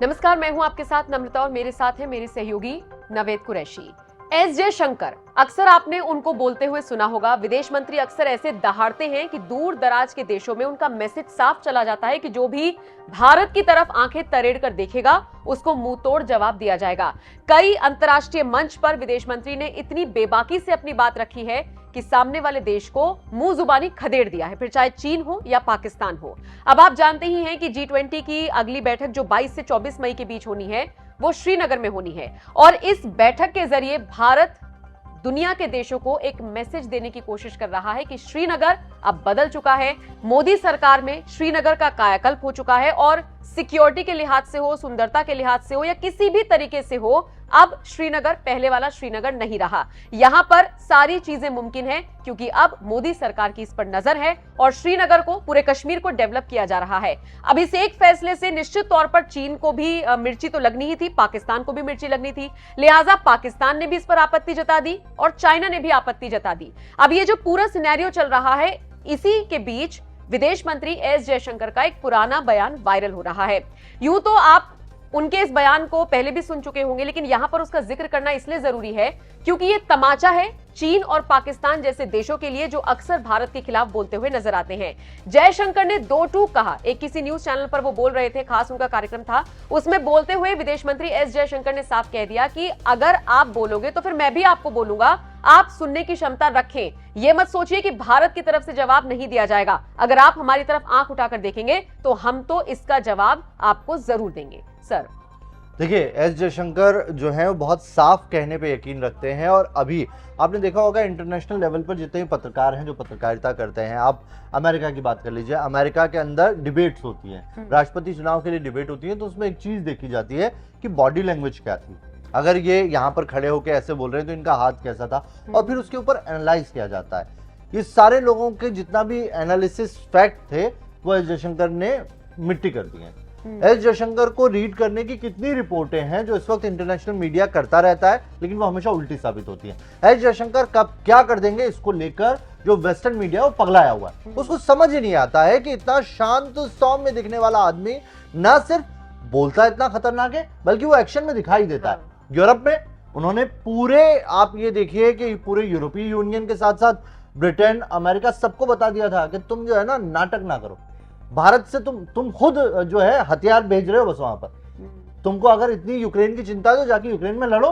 नमस्कार, मैं हूं आपके साथ नम्रता और मेरे साथ है मेरी सहयोगी नवेद कुरैशी। एस जयशंकर, अक्सर आपने उनको बोलते हुए सुना होगा। विदेश मंत्री अक्सर ऐसे दहाड़ते हैं कि दूर दराज के देशों में उनका मैसेज साफ चला जाता है कि जो भी भारत की तरफ आंखें तरेड़ कर देखेगा उसको मुंह तोड़ जवाब दिया जाएगा। कई अंतर्राष्ट्रीय मंच पर विदेश मंत्री ने इतनी बेबाकी से अपनी बात रखी है कि सामने वाले देश को मुंह जुबानी खदेड़ दिया है, फिर चाहे चीन हो या पाकिस्तान हो। अब आप जानते ही हैं कि G20 की अगली बैठक जो 22 से 24 मई के बीच होनी है वो श्रीनगर में होनी है और इस बैठक के जरिए भारत दुनिया के देशों को एक मैसेज देने की कोशिश कर रहा है कि श्रीनगर अब बदल चुका है। मोदी सरकार में श्रीनगर का कायाकल्प हो चुका है और सिक्योरिटी के लिहाज से हो, सुंदरता के लिहाज से हो या किसी भी तरीके से हो, अब श्रीनगर पहले वाला श्रीनगर नहीं रहा। यहां पर सारी चीजें मुमकिन है क्योंकि अब मोदी सरकार की इस पर नजर है और श्रीनगर को, पूरे कश्मीर को डेवलप किया जा रहा है। अब इस एक फैसले से निश्चित तौर पर चीन को भी मिर्ची तो लगनी ही थी, पाकिस्तान को भी मिर्ची लगनी थी, लिहाजा पाकिस्तान ने भी इस पर आपत्ति जता दी और चाइना ने भी आपत्ति जता दी। अब ये जो पूरा सिनेरियो चल रहा है, इसी के बीच विदेश मंत्री एस जयशंकर का एक पुराना बयान वायरल हो रहा है। यूं तो आप उनके इस बयान को पहले भी सुन चुके होंगे, लेकिन यहां पर उसका जिक्र करना इसलिए जरूरी है क्योंकि ये तमाचा है चीन और पाकिस्तान जैसे देशों के लिए जो अक्सर भारत के खिलाफ बोलते हुए नजर आते हैं। जयशंकर ने दो टूक कहा। एक किसी न्यूज चैनल पर वो बोल रहे थे, खास उनका कार्यक्रम था, उसमें बोलते हुए विदेश मंत्री एस जयशंकर ने साफ कह दिया कि अगर आप बोलोगे तो फिर मैं भी आपको बोलूंगा, आप सुनने की क्षमता रखें। ये मत सोचिए कि भारत की तरफ से जवाब नहीं दिया जाएगा। अगर आप हमारी तरफ आंख उठाकर देखेंगे तो हम तो इसका जवाब आपको जरूर देंगे। सर देखिए, एस जयशंकर जो है वो बहुत साफ कहने पे यकीन रखते हैं और अभी आपने देखा होगा इंटरनेशनल लेवल पर जितने पत्रकार हैं जो पत्रकारिता करते हैं, आप अमेरिका की बात कर लीजिए, अमेरिका के अंदर डिबेट्स होती हैं, राष्ट्रपति चुनाव के लिए डिबेट होती है, तो उसमें एक चीज देखी जाती है कि बॉडी लैंग्वेज क्या थी। अगर ये यहाँ पर खड़े होकर ऐसे बोल रहे हैं तो इनका हाथ कैसा था, और फिर उसके ऊपर एनालाइज किया जाता है। ये सारे लोगों के जितना भी एनालिसिस फैक्ट थे वो एस जयशंकर ने मिट्टी कर दिए हैं। एस जयशंकर को रीड करने की कितनी रिपोर्टें हैं जो इस वक्त इंटरनेशनल मीडिया करता रहता है, लेकिन वो हमेशा उल्टी साबित होती हैं। एस जयशंकर कब क्या कर देंगे इसको लेकर जो वेस्टर्न मीडिया वो पगलाया हुआ है, उसको समझ ही नहीं आता है कि इतना शांत सौम्य दिखने वाला आदमी ना सिर्फ बोलता इतना खतरनाक है बल्कि वो एक्शन में दिखाई देता है। यूरोप में उन्होंने पूरे, आप ये देखिए कि पूरे यूरोपीय यूनियन के साथ साथ ब्रिटेन, अमेरिका सबको बता दिया था कि तुम जो है ना नाटक ना करो, भारत से तुम खुद जो है हथियार भेज रहे हो बस वहां पर। तुमको अगर इतनी यूक्रेन की चिंता है तो जाके यूक्रेन में लड़ो,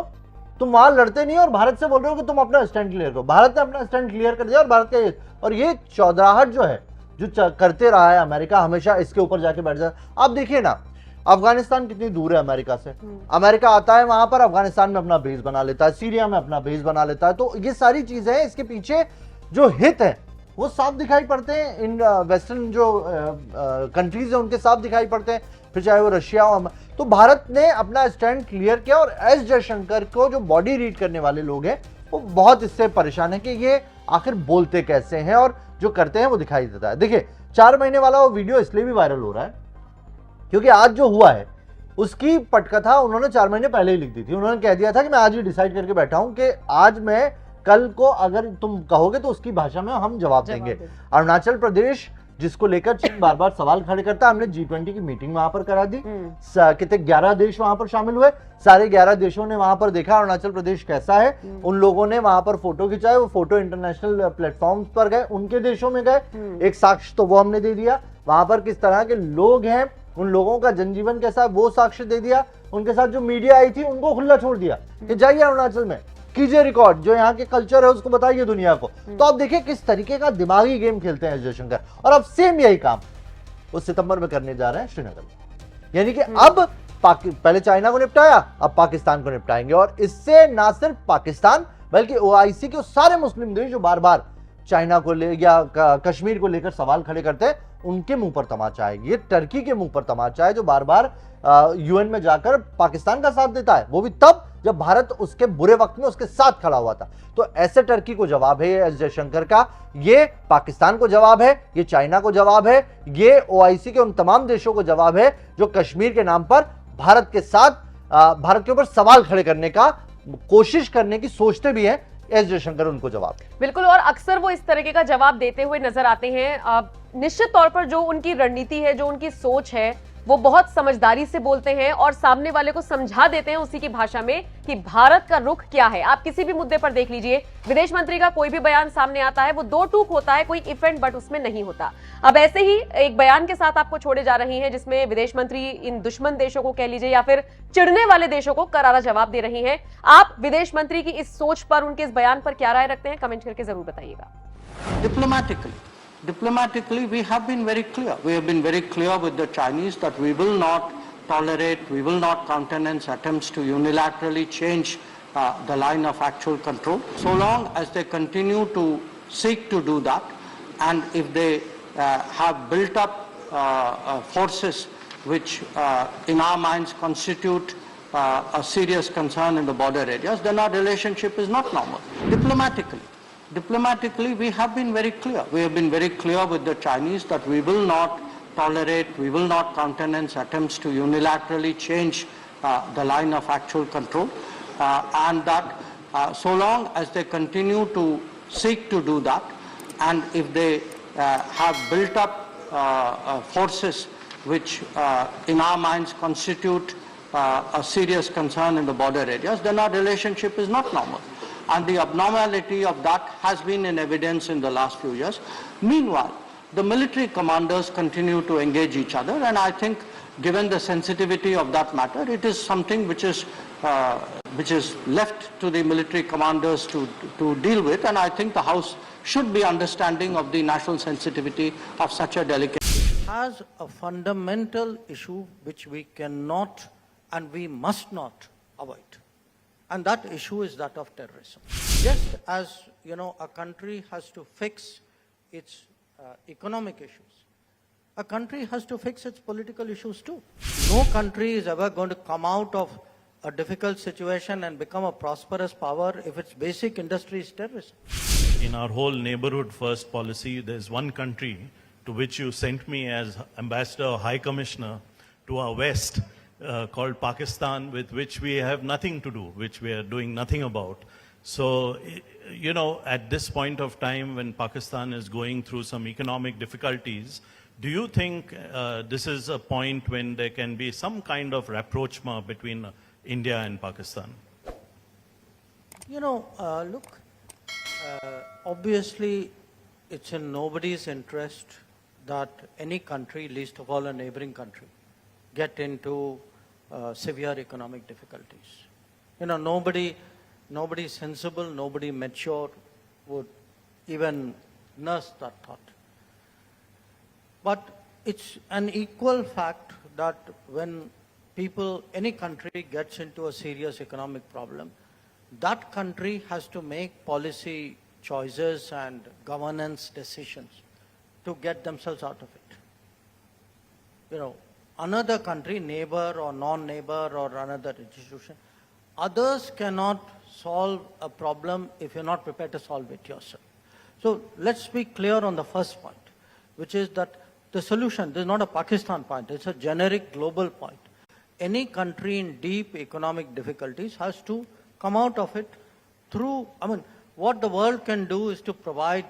तुम वहां लड़ते नहीं और भारत से बोल रहे हो कि तुम अपना स्टैंड क्लियर करो। भारत ने अपना स्टैंड क्लियर कर दिया और भारत का और ये चौधराहट जो है जो करते रहा है अमेरिका, हमेशा इसके ऊपर जाके बैठ जाए। आप देखिए ना, अफगानिस्तान कितनी दूर है अमेरिका से, अमेरिका आता है वहां पर, अफगानिस्तान में अपना बेस बना लेता है, सीरिया में अपना बेस बना लेता है। तो ये सारी चीजें हैं, इसके पीछे जो हित है वो साफ दिखाई पड़ते हैं। इन वेस्टर्न जो कंट्रीज है उनके साफ दिखाई पड़ते हैं, फिर चाहे वो रशिया हो। तो भारत ने अपना स्टैंड क्लियर किया और एस जयशंकर को जो बॉडी रीड करने वाले लोग हैं वो बहुत इससे परेशान है कि ये आखिर बोलते कैसे हैं और जो करते हैं वो दिखाई देता है। देखिए, 4 महीने वाला वो वीडियो इसलिए भी वायरल हो रहा है क्योंकि आज जो हुआ है उसकी पटकथा उन्होंने 4 महीने पहले ही लिख दी थी। उन्होंने कह दिया था कि मैं आज ही डिसाइड करके बैठा हूं कि आज मैं, कल को अगर तुम कहोगे तो उसकी भाषा में हम जवाब देंगे। अरुणाचल प्रदेश जिसको लेकर चीन बार बार सवाल खड़े करता है, हमने G20 की मीटिंग वहां पर करा दी, कितने 11 देश वहां पर शामिल हुए, सारे 11 देशों ने वहां पर देखा अरुणाचल प्रदेश कैसा है, उन लोगों ने वहां पर फोटो खिंचाए, वो फोटो इंटरनेशनल प्लेटफॉर्म्स पर गए, उनके देशों में गए, एक साक्ष्य तो वो हमने दे दिया, वहां पर किस तरह के लोग हैं, उन लोगों का जनजीवन कैसा है वो साक्ष्य दे दिया, उनके साथ जो मीडिया आई थी उनको खुला छोड़ दिया कि जाइए अरुणाचल में कीजिए रिकॉर्ड, जो यहाँ के कल्चर है उसको बताइए दुनिया को। तो आप देखिए किस तरीके का दिमागी गेम खेलते हैं जयशंकर, और अब सेम यही काम वो सितंबर में करने जा रहे हैं श्रीनगर में। यानी कि अब पहले चाइना को निपटाया, अब पाकिस्तान को निपटाएंगे, और इससे ना सिर्फ पाकिस्तान बल्कि OIC के UN मुस्लिम देश जो बार बार चाइना को ले या कश्मीर को लेकर सवाल खड़े करते हैं उनके मुंह पर तमाचा है। ये टर्की के मुंह पर तमाचा है जो बार बार UN में जाकर पाकिस्तान का साथ देता है, वो भी तब जब भारत उसके बुरे वक्त में उसके साथ खड़ा हुआ था। तो ऐसे टर्की को जवाब है ये एस जयशंकर का, ये पाकिस्तान को जवाब है, ये चाइना को जवाब है, ये OIC के उन तमाम देशों को जवाब है जो कश्मीर के नाम पर भारत के साथ भारत के ऊपर सवाल खड़े करने का कोशिश करने की सोचते भी हैं। एस जयशंकर उनको जवाब बिल्कुल, और अक्सर वो इस तरीके का जवाब देते हुए नजर आते हैं। निश्चित तौर पर जो उनकी रणनीति है, जो उनकी सोच है, वो बहुत समझदारी से बोलते हैं और सामने वाले को समझा देते हैं उसी की भाषा में कि भारत का रुख क्या है। आप किसी भी मुद्दे पर देख लीजिए, विदेश मंत्री का कोई भी बयान सामने आता है वो दो टूक होता है, कोई इफ एंड बट उसमें नहीं होता। अब ऐसे ही एक बयान के साथ आपको छोड़े जा रही हैं जिसमें विदेश मंत्री इन दुश्मन देशों को कह लीजिए या फिर चिढ़ने वाले देशों को करारा जवाब दे रही हैं। आप विदेश मंत्री की इस सोच पर, उनके इस बयान पर क्या राय रखते हैं, कमेंट करके जरूर बताइएगा। Diplomatically, we have been very clear. We have been very clear with the Chinese that we will not tolerate, we will not countenance attempts to unilaterally change the line of actual control. So long as they continue to seek to do that, and if they have built up forces which in our minds constitute a serious concern in the border areas, then our relationship is not normal. Diplomatically, we have been very clear. We have been very clear with the Chinese that we will not tolerate, we will not countenance attempts to unilaterally change the line of actual control, and that so long as they continue to seek to do that, and if they have built up forces which in our minds constitute a serious concern in the border areas, then our relationship is not normal. And the abnormality of that has been in evidence in the last few years. Meanwhile, the military commanders continue to engage each other, and I think given the sensitivity of that matter, it is something which is left to the military commanders to deal with, and I think the House should be understanding of the national sensitivity of such a delicate. Has a fundamental issue which we cannot and we must not avoid. And that issue is that of terrorism. Just as, a country has to fix its economic issues, a country has to fix its political issues too. No country is ever going to come out of a difficult situation and become a prosperous power if its basic industry is terrorism. In our whole neighborhood first policy, there's one country to which you sent me as ambassador or high commissioner to our west, called Pakistan, with which we have nothing to do, which we are doing nothing about. So, at this point of time when Pakistan is going through some economic difficulties, do you think this is a point when there can be some kind of rapprochement between India and Pakistan? Obviously, it's in nobody's interest that any country, least of all a neighboring country, get into severe economic difficulties. Nobody sensible, nobody mature would even nurse that thought. But it's an equal fact that when any country gets into a serious economic problem, that country has to make policy choices and governance decisions to get themselves out of it. Another country, neighbor or non-neighbor or another institution, others cannot solve a problem if you're not prepared to solve it yourself. So let's be clear on the first point, which is that the solution, this is not a Pakistan point, it's a generic global point. Any country in deep economic difficulties has to come out of it through, what the world can do is to provide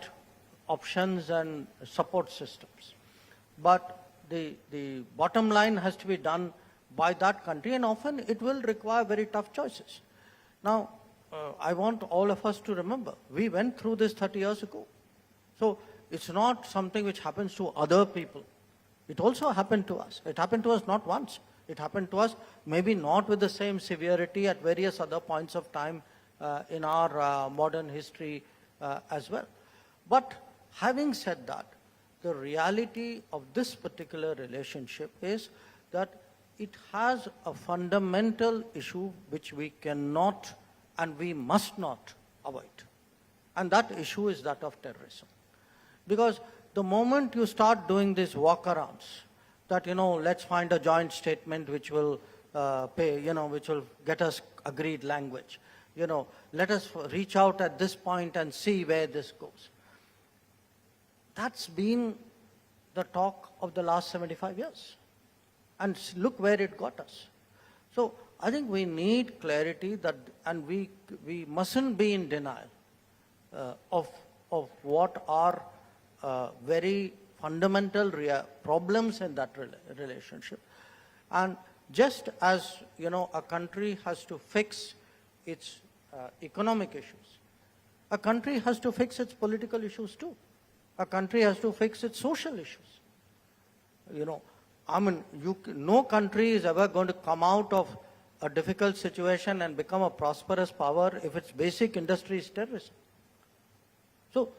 options and support systems. But the bottom line has to be done by that country, and often it will require very tough choices. Now, I want all of us to remember, we went through this 30 years ago. So it's not something which happens to other people. It also happened to us. It happened to us not once. It happened to us maybe not with the same severity at various other points of time in our modern history as well. But having said that, the reality of this particular relationship is that it has a fundamental issue which we cannot and we must not avoid. And that issue is that of terrorism. Because the moment you start doing these walkarounds, that, let's find a joint statement which will which will get us agreed language. Let us reach out at this point and see where this goes. That's been the talk of the last 75 years. And look where it got us. So I think we need clarity that, and we mustn't be in denial of what are very fundamental problems in that relationship. And just as, a country has to fix its economic issues, a country has to fix its political issues too. A country has to fix its social issues. No country is ever going to come out of a difficult situation and become a prosperous power if its basic industry is terrorism. So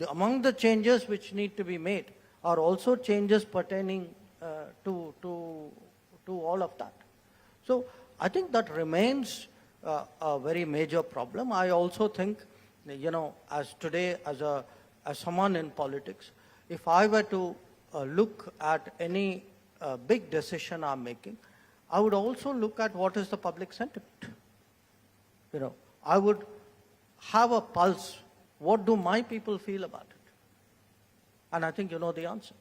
among the changes which need to be made are also changes pertaining to all of that. So I think that remains a very major problem. I also think, as someone in politics, if I were to look at any big decision I'm making, I would also look at what is the public sentiment. I would have a pulse. What do my people feel about it? And I think you know the answer.